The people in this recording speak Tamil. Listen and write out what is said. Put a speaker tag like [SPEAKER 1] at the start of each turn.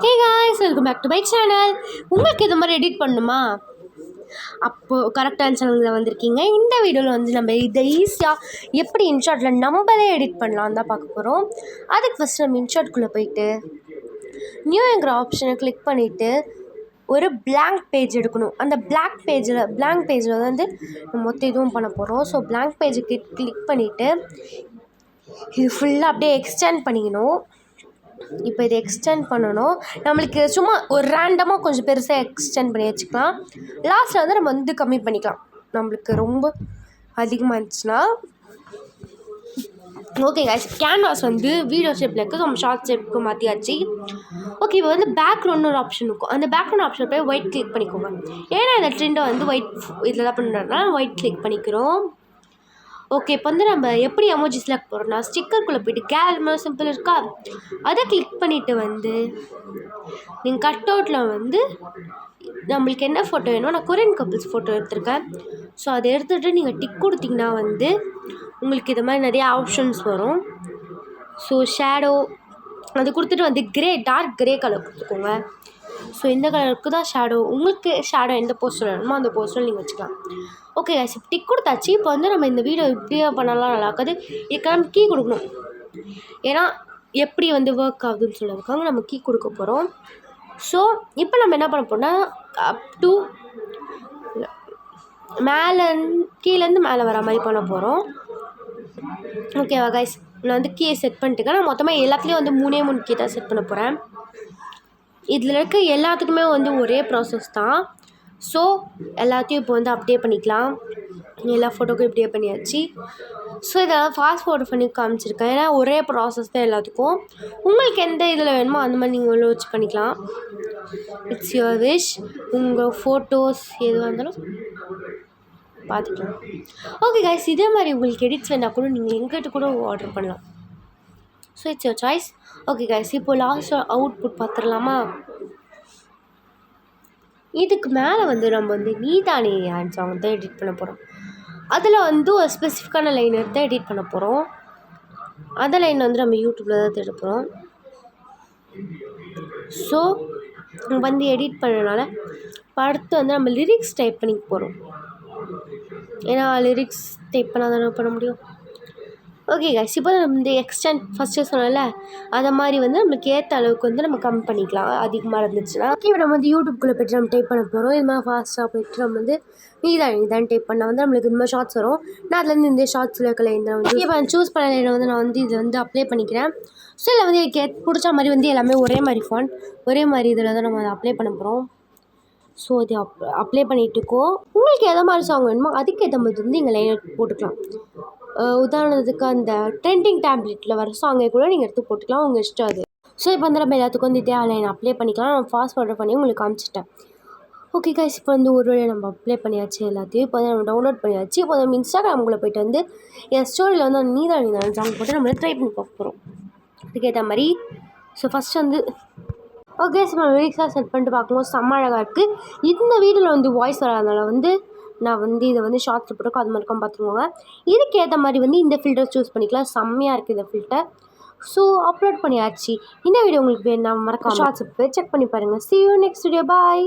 [SPEAKER 1] Hey guys, welcome back to my channel. உங்களுக்கு இது மாதிரி எடிட் பண்ணணுமா? அப்போது கரெக்டான சேனலில் வந்திருக்கீங்க. இந்த வீடியோவில் வந்து நம்ம இதை ஈஸியாக எப்படி இன்ஷாட்டில் நம்மளே எடிட் பண்ணலாம் தான் பார்க்க போகிறோம். அதுக்கு ஃபஸ்ட்டு நம்ம இன்ஷாட்குள்ளே போயிட்டு நியூங்கிற ஆப்ஷனை கிளிக் பண்ணிவிட்டு ஒரு blank பேஜ் எடுக்கணும். அந்த blank பேஜில் வந்து மொத்தம் இதுவும் பண்ண போகிறோம். ஸோ blank பேஜுக்கு கிளிக் பண்ணிவிட்டு இது ஃபுல்லாக அப்படியே எக்ஸ்டெண்ட் பண்ணிக்கணும். இப்போ இதை எக்ஸ்டெண்ட் பண்ணணும். நம்மளுக்கு சும்மா ஒரு ரேண்டமாக கொஞ்சம் பெருசாக எக்ஸ்டெண்ட் பண்ணி வச்சுக்கலாம். லாஸ்ட்டில் வந்து நம்ம வந்து கம்மி பண்ணிக்கலாம், நம்மளுக்கு ரொம்ப அதிகமாக இருந்துச்சுன்னா. ஓகே கைஸ், கேன்வாஸ் வந்து வீடியோ ஷேப்பில் இருக்குது, நம்ம ஷார்ட் ஷேப்புக்கு மாற்றியாச்சு. ஓகே, இப்போ வந்து பேக்ரவுண்ட் ஒரு ஆப்ஷன் இருக்கும். அந்த பேக்ரவுண்ட் ஆப்ஷன் போய் ஒயிட் கிளிக் பண்ணிக்கோங்க. ஏன்னா இந்த ட்ரெண்டை வந்து ஒயிட் இதில் தான் பண்ணுறதுனால ஒயிட் கிளிக் பண்ணிக்கிறோம். ஓகே, இப்போ வந்து நம்ம எப்படி எமோஜி செலக்ட் போகிறோம்னா ஸ்டிக்கருக்குள்ளே போய்ட்டு கேலரி சிம்பிள் இருக்கா, அதை கிளிக் பண்ணிவிட்டு வந்து நீங்கள் கட் அவுட்டில் வந்து நம்மளுக்கு என்ன ஃபோட்டோ வேணும், நான் கொரியன் கப்புள்ஸ் ஃபோட்டோ எடுத்திருக்கேன். ஸோ அதை எடுத்துகிட்டு நீங்கள் டிக் கொடுத்தீங்கன்னா வந்து உங்களுக்கு இது மாதிரி நிறைய ஆப்ஷன்ஸ் வரும். ஸோ ஷேடோ அது கொடுத்துட்டு வந்து டார்க் கிரே கலர் கொடுத்துக்கோங்க. ஸோ இந்த கலருக்கு தான் ஷேடோ, உங்களுக்கு ஷேடோ எந்த போஸ்டர் வேணுமோ அந்த போஸ்டர் நீங்கள் வச்சுக்கலாம். ஓகே கைஸ், டிக் கொடுத்தாச்சு. இப்போ வந்து நம்ம இந்த வீடியோ இப்படியே பண்ணலாம், நல்லா இருக்காது. இதுக்கெல்லாம் கீ கொடுக்கணும். ஏன்னா எப்படி வந்து ஒர்க் ஆகுதுன்னு சொல்லியிருக்காங்க, நம்ம கீ கொடுக்க போகிறோம். ஸோ இப்போ நம்ம என்ன பண்ண போகிறோம்னா அப் டு கீழேருந்து மேலே வர மாதிரி பண்ண போகிறோம். ஓகேவா கைஸ், நான் வந்து கீயை செட் பண்ணிட்டுக்கேன். நான் மொத்தமாக எல்லாத்துலேயும் வந்து 3 கீ தான் செட் பண்ண போகிறேன். இதில் இருக்க எல்லாத்துக்குமே வந்து ஒரே ப்ராசஸ் தான். ஸோ எல்லாத்தையும் இப்போ வந்து அப்டேட் பண்ணிக்கலாம். எல்லா ஃபோட்டோக்கும் இப்படியே பண்ணியாச்சு. ஸோ இதை ஃபாஸ்ட் ஃபார்வர்ட் பண்ணி காமிச்சிருக்கேன், ஏன்னா ஒரே ப்ராசஸ் தான் எல்லாத்துக்கும். உங்களுக்கு எந்த இதில் வேணுமோ அந்த மாதிரி நீங்கள் உள்ள வச்சு பண்ணிக்கலாம். It's your wish. உங்கள் ஃபோட்டோஸ் எதுவாக இருந்தாலும் பார்த்துக்கலாம். ஓகே கைஸ், இதே மாதிரி உங்களுக்கு எடிட்ஸ் வேணால் கூட நீங்கள் எங்கிட்ட கூட ஆர்டர் பண்ணலாம். So it's your choice. Okay guys, இப்போது லாஸ்ட்டாக அவுட்புட் பார்த்துடலாமா? இதுக்கு மேலே வந்து நம்ம வந்து நீதானே ஆட் சாங் தான் எடிட் பண்ண போகிறோம். அதில் வந்து ஒரு ஸ்பெசிஃபிக்கான லைன் எடுத்து எடிட் பண்ண போகிறோம். அந்த லைன் வந்து நம்ம யூடியூப்பில் தான் தேட போகிறோம். ஸோ வந்து எடிட் பண்ணனால அடுத்து வந்து நம்ம லிரிக்ஸ் டைப் பண்ணிக்க போகிறோம். ஏன்னா லிரிக்ஸ் டைப் பண்ணால் தானே பண்ண முடியும். ஓகே கைஸ், இப்போ நம்ம இந்த எக்ஸ்டெண்ட் ஃபஸ்ட்டு சொன்னல அதை மாதிரி வந்து நம்மளுக்கு ஏற்ற அளவுக்கு வந்து நம்ம கம்மி பண்ணிக்கலாம், அதிகமாக இருந்துச்சுன்னா. இப்போ நம்ம வந்து யூடியூப்குள்ளே போய்ட்டு நம்ம டைப் பண்ண போகிறோம். இது மாதிரி ஃபாஸ்ட்டாக போய்ட்டு நம்ம வந்து நீதான் டைப் பண்ணால் வந்து நம்மளுக்கு இந்த மாதிரி ஷார்ட்ஸ் வரும். நான் அதுலேருந்து இந்த ஷார்ட்ஸில் இருக்கிற இந்த வந்து இப்போ நான் சூஸ் பண்ண லைனை வந்து நான் வந்து இதை வந்து அப்ளை பண்ணிக்கிறேன். ஸோ இதில் வந்து எனக்கு பிடிச்ச மாதிரி வந்து எல்லாமே ஒரே மாதிரி ஃபாண்ட், ஒரே மாதிரி இதில் தான் நம்ம அதை அப்ளை பண்ண போகிறோம். ஸோ இது அப்ளை பண்ணிட்டுருக்கோம். உங்களுக்கு எதை மாதிரி சாங் வேணுமோ அதுக்கேற்ற மாதிரி வந்து நீங்கள் லைனை போட்டுக்கலாம். உதாரணத்துக்கு அந்த ட்ரெண்டிங் டேப்லெட்டில் வர சாங்கை கூட நீங்கள் எடுத்து போட்டுக்கலாம், உங்கள் இஷ்டம் அது. ஸோ இப்போ வந்து நம்ம எல்லாத்துக்கும் வந்து இதே லைன் அப்ளை பண்ணிக்கலாம். நான் ஃபாஸ்ட் ஃபார்வர்ட் பண்ணி உங்களுக்கு காமிச்சிட்டேன். ஓகே கைஸ், இப்போ வந்து ஒரு வேளை நம்ம அப்ளை பண்ணியாச்சு எல்லாத்தையும். இப்போ வந்து நம்ம டவுன்லோட் பண்ணியாச்சு. இப்போ நம்ம இன்ஸ்டாகிராமுக்குள்ளே போய்ட்டு வந்து என் ஸ்டோரியில் வந்து நீதான் சாங் போட்டு நம்ம ட்ரை பண்ணி பார்க்க போகிறோம் அதுக்கேற்ற மாதிரி. ஸோ ஃபஸ்ட்டு வந்து ஓகே, ஸோ நம்ம லிரிக்ஸாக செட் பண்ணிட்டு பார்க்கும்போது செம்ம அழகாக இருக்குது. இந்த வீடியோவில் வந்து வாய்ஸ் வராதனால வந்து நான் வந்து இதை வந்து ஷார்ட்ஸ் போட்டுருக்கோம், அது மாதிரிக்கும் பார்த்துக்கோங்க. இதுக்கு ஏற்ற மாதிரி வந்து இந்த ஃபில்டர் சூஸ் பண்ணிக்கலாம். செம்மையாக இருக்குது இந்த ஃபில்டர். ஸோ அப்லோட் பண்ணியாச்சு. இந்த வீடியோ உங்களுக்கு வேணும் மறக்காம ஷார்ட்ஸ் போய் செக் பண்ணி பாருங்கள். See you next video. Bye.